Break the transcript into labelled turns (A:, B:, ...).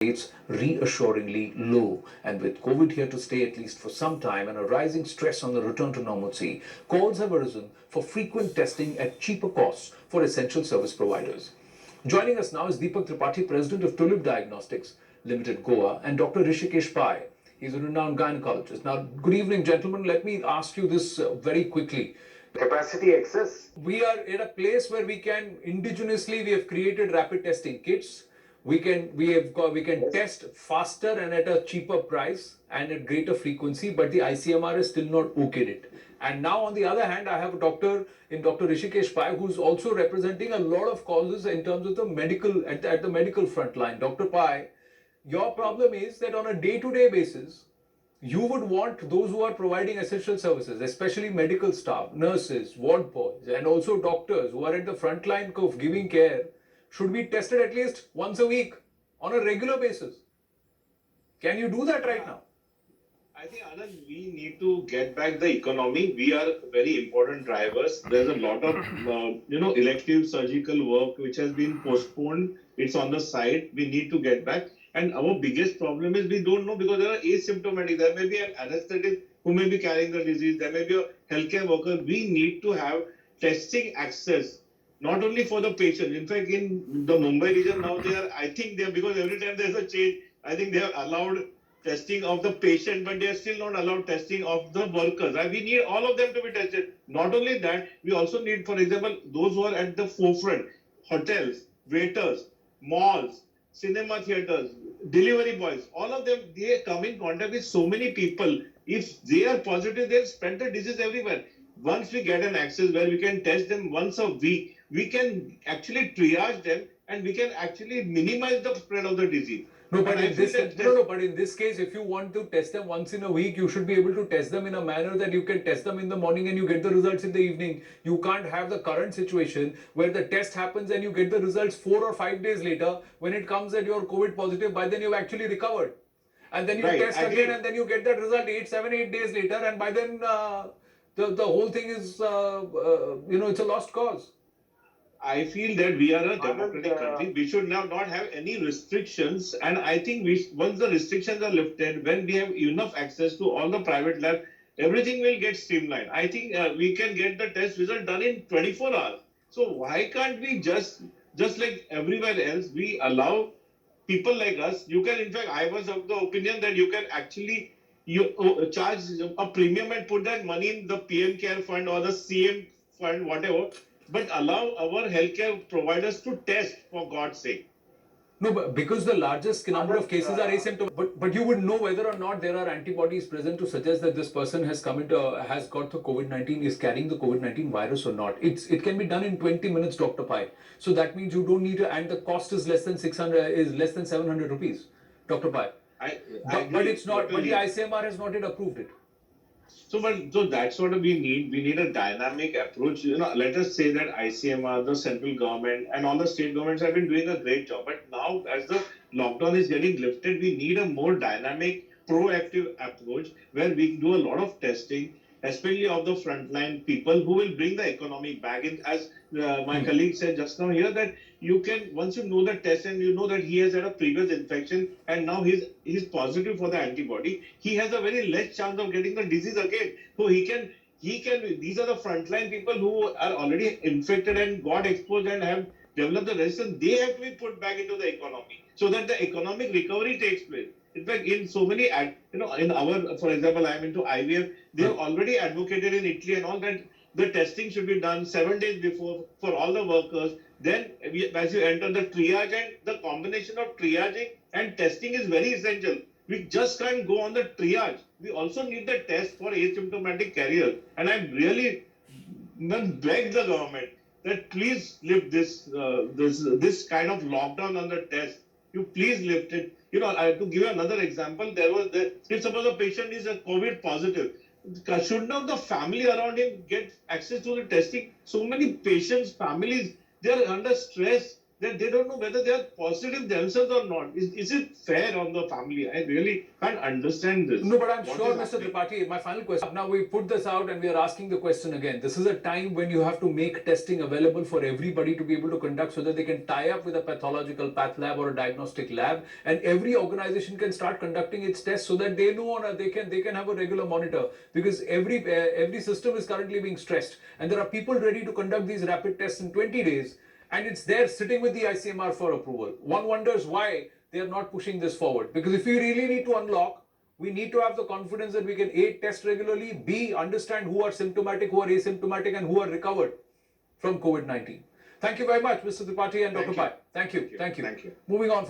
A: rates reassuringly low. And with COVID here to stay at least for some time and a rising stress on the return to normalcy, calls have arisen for frequent testing at cheaper costs for essential service providers. Joining us now is Deepak Tripathi, President of Tulip Diagnostics Limited, Goa, and Dr. Hrishikesh Pai. He's a renowned gynecologist. Now, good evening, gentlemen. Let me ask you this very quickly.
B: Capacity excess.
A: We are in a place where we can indigenously, we have created rapid testing kits. We can test faster and at a cheaper price and at greater frequency, but the ICMR is still not okayed it. And now, on the other hand, I have a doctor in Dr. Hrishikesh Pai, who's also representing a lot of causes in terms of the medical at the medical front line. Dr. Pai, your problem is that on a day-to-day basis, you would want those who are providing essential services, especially medical staff, nurses, ward boys, and also doctors who are at the front line of giving care, should be tested at least once a week on a regular basis. Can you do that right now?
C: I think, Anand, we need to get back the economy. We are very important drivers. There's a lot of, elective surgical work which has been postponed. It's on the side. We need to get back. And our biggest problem is we don't know because there are asymptomatic. There may be an anesthetic who may be carrying the disease. There may be a healthcare worker. We need to have testing access, not only for the patient. In fact, in the Mumbai region now, because every time there's a change, I think they have allowed testing of the patient, but they are still not allowed testing of the workers. We need all of them to be tested. Not only that, we also need, for example, those who are at the forefront, hotels, waiters, malls, cinema theaters, delivery boys, all of them, they come in contact with so many people. If they are positive, they'll spread the disease everywhere. Once we get an access where we can test them once a week, we can actually triage them and we can actually minimize the spread of the disease.
A: No, but in this case, if you want to test them once in a week, you should be able to test them in a manner that you can test them in the morning and you get the results in the evening. You can't have the current situation where the test happens and you get the results 4 or 5 days later. When it comes that you're COVID positive, by then you've actually recovered. And then you test again and then you get that result 7, 8 days later, and by then the whole thing is, it's a lost cause.
C: I feel that we are a democratic country. We should now not have any restrictions. And I think once the restrictions are lifted, when we have enough access to all the private labs, everything will get streamlined. I think we can get the test result done in 24 hours. So why can't we just like everywhere else, we allow people like us? You can, in fact, I was of the opinion that you can actually charge a premium and put that money in the PM Care Fund or the CM Fund, whatever, but allow our healthcare providers to test, for God's sake.
A: No, but because the largest number of cases are asymptomatic, but you would know whether or not there are antibodies present to suggest that this person has got the COVID-19, is carrying the COVID-19 virus or not. It can be done in 20 minutes, Dr. Pai. So that means you don't need to, and the cost is less than 700 rupees, Dr. Pai. But it's not. But the ICMR has not yet approved it.
C: So that's what we need. We need a dynamic approach. Let us say that ICMR, the central government, and all the state governments have been doing a great job. But now, as the lockdown is getting lifted, we need a more dynamic, proactive approach where we do a lot of testing, especially of the frontline people who will bring the economy back in. As my colleague said just now here, that you can, once you know the test and you know that he has had a previous infection and now he's positive for the antibody, he has a very less chance of getting the disease again. So he can, these are the frontline people who are already infected and got exposed and have developed the resistance. They have to be put back into the economy so that the economic recovery takes place. In fact, in so many, in our, for example, I'm into IVF, they have already advocated in Italy and all that the testing should be done 7 days before for all the workers. Then, as you enter the triage, and the combination of triaging and testing is very essential. We just can't go on the triage. We also need the test for asymptomatic carriers. And I really beg the government that please lift this kind of lockdown on the test. You please lift it. To give you another example, if suppose a patient is a COVID positive, should not the family around him get access to the testing? So many patients, families, they are under stress. that they don't know whether they are positive themselves or not. Is it fair on the family? I really can't understand this.
A: No, but I'm
C: What
A: sure,
C: is
A: Mr.
C: happening?
A: Tripathi, my final question. Now we put this out and we are asking the question again. This is a time when you have to make testing available for everybody to be able to conduct so that they can tie up with a pathological path lab or a diagnostic lab, and every organization can start conducting its tests so that they know they can have a regular monitor, because every system is currently being stressed and there are people ready to conduct these rapid tests in 20 days, and it's there sitting with the ICMR for approval. One wonders why they are not pushing this forward, because if we really need to unlock, we need to have the confidence that we can A, test regularly, B, understand who are symptomatic, who are asymptomatic, and who are recovered from COVID-19. Thank you very much, Mr. Tripathi and Dr.
C: Thank you.
A: Pai. Thank you.
C: Thank you.
A: Thank you.
C: Thank you.
A: Moving on.